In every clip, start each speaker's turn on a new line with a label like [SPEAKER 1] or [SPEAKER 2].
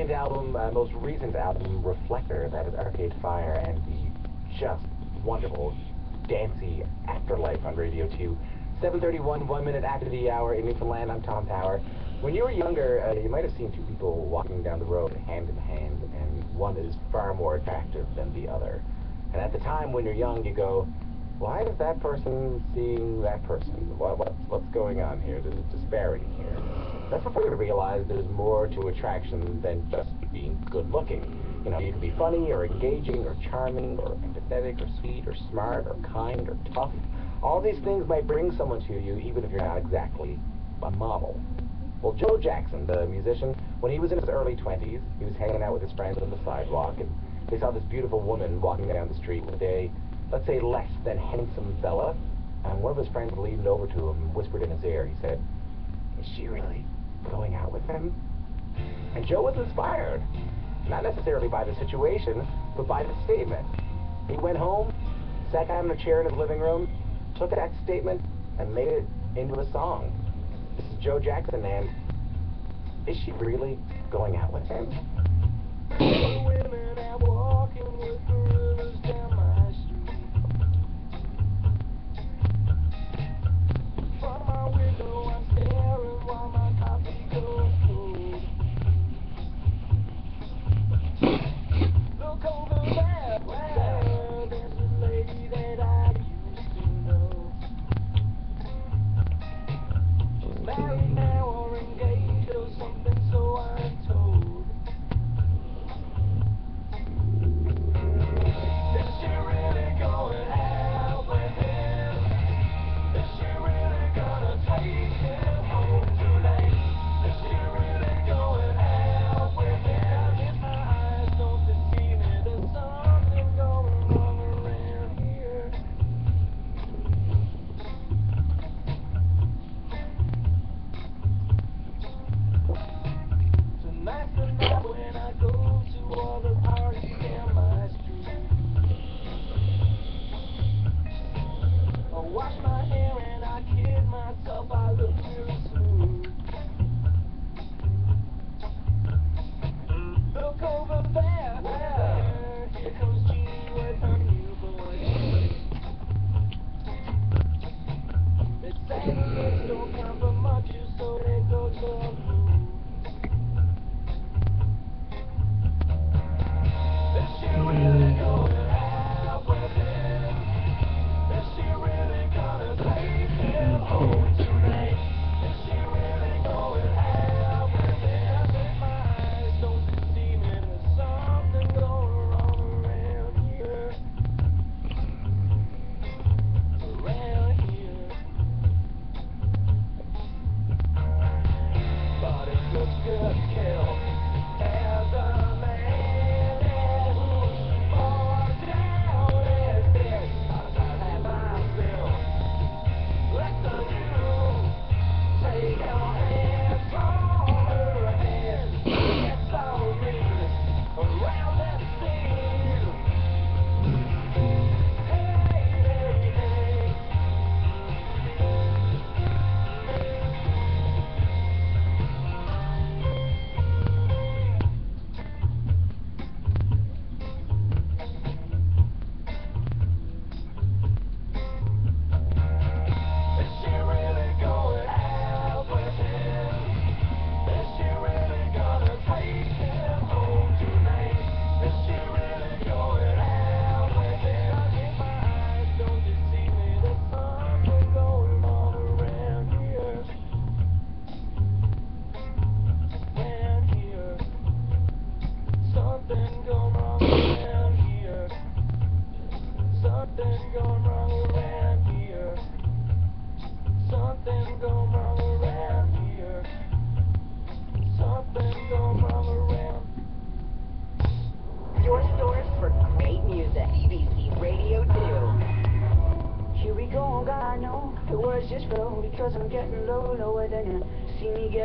[SPEAKER 1] brilliant album, most recent album, Reflector, that is Arcade Fire, and the just wonderful, dancey Afterlife on Radio 2. 7:31, 1 minute after the hour in Newfoundland. I'm Tom Power. When you were younger, you might have seen two people walking down the road hand in hand, and one is far more attractive than the other. And at the time when you're young, you go, why is that person seeing that person? What's going on here? There's a disparity here. That's before you realize there's more to attraction than just being good looking. You know, you can be funny or engaging or charming or empathetic or sweet or smart or kind or tough. All these things might bring someone to you even if you're not exactly a model. Well, Joe Jackson, the musician, when he was in his early 20s, he was hanging out with his friends on the sidewalk, and they saw this beautiful woman walking down the street with a, let's say, less than handsome fella, and one of his friends leaned over to him and whispered in his ear. He said, "Is she really going out with him?" And Joe was inspired, not necessarily by the situation, but by the statement. He went home, sat down in a chair in his living room, took that statement, and made it into a song. This is Joe Jackson, and is she really going out with him? Women are walking with gorillas down my street. From my window I'm staring while my coffee goes cold. Look over there, there's a lady that I used to know. She's married now or engaged or something, so I'm told.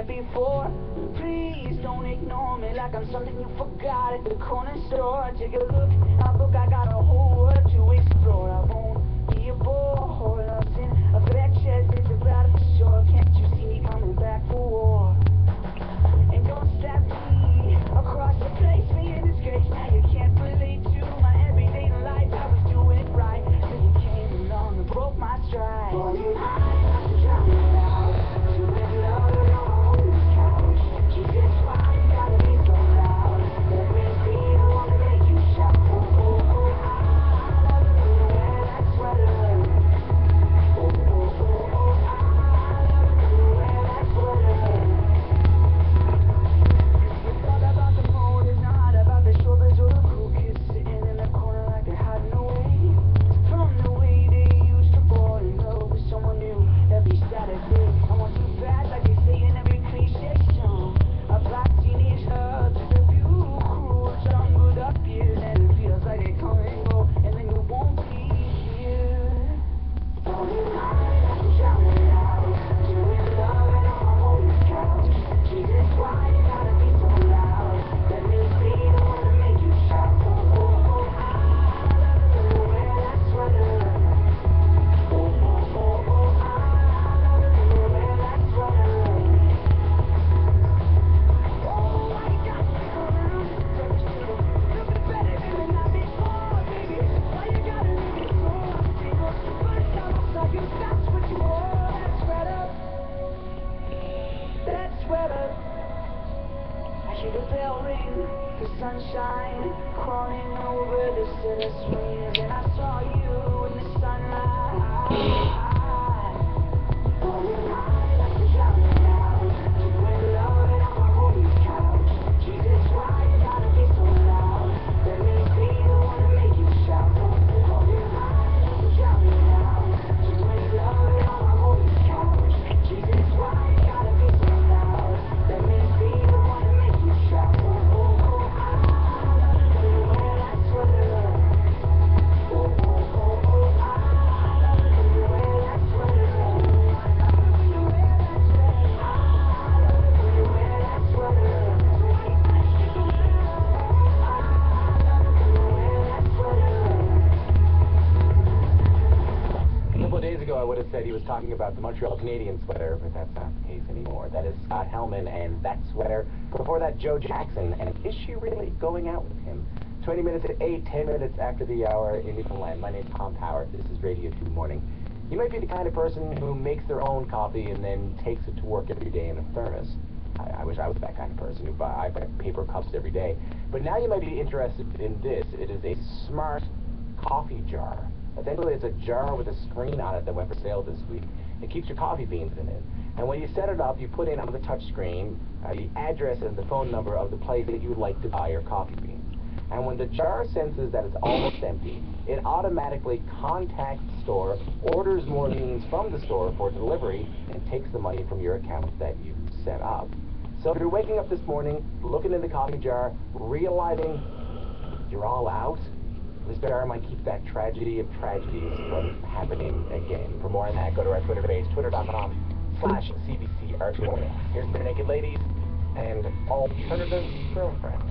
[SPEAKER 1] Before, please don't ignore me like I'm something you forgot at the corner store. Take a look, I got a whole world to explore. I won't be a bore, lost in a fat chest, it's about for sure. Can't you see me coming back for war? And don't stop me across
[SPEAKER 2] rain, the sunshine, crawling over the city swings, and I saw you in the sunlight. Falling high like a drowning now, doing love and on my holy couch. Jesus, why you gotta be so loud? Let me be the one to make you shout. Falling high like a drowning now, doing love and on my holy couch. Jesus, why you gotta be so loud? Let me be the one to make you shout. Oh, oh, oh, I love the way you wear that sweater. Oh, oh, oh, oh, I love the way you wear that sweater. I love the way you wear that sweater. I love the way you wear that sweater.
[SPEAKER 1] A couple of days ago, I would have said he was talking about the Montreal Canadiens sweater, but that's not the case anymore. That is Scott Hellman and that sweater. Before that, Joe Jackson, and is she really going out with him? 20 minutes to 8, 10 minutes after the hour in Newfoundland. My name's Tom Power. This is Radio 2 Morning. You might be the kind of person who makes their own coffee and then takes it to work every day in a thermos. I wish I was that kind of person who buy paper cups every day. But now you might be interested in this. It is a smart coffee jar. Essentially, it's a jar with a screen on it that went for sale this week. It keeps your coffee beans in it. And when you set it up, you put in on the touch screen the address and the phone number of the place that you would like to buy your coffee beans. And when the jar senses that it's almost empty, it automatically contacts the store, orders more beans from the store for delivery, and takes the money from your account that you set up. So if you're waking up this morning, looking in the coffee jar, realizing you're all out, this jar might keep that tragedy of tragedies from happening again. For more on that, go to our Twitter page, twitter.com/CBCR2. Here's the Naked Ladies and Alternative Girlfriend.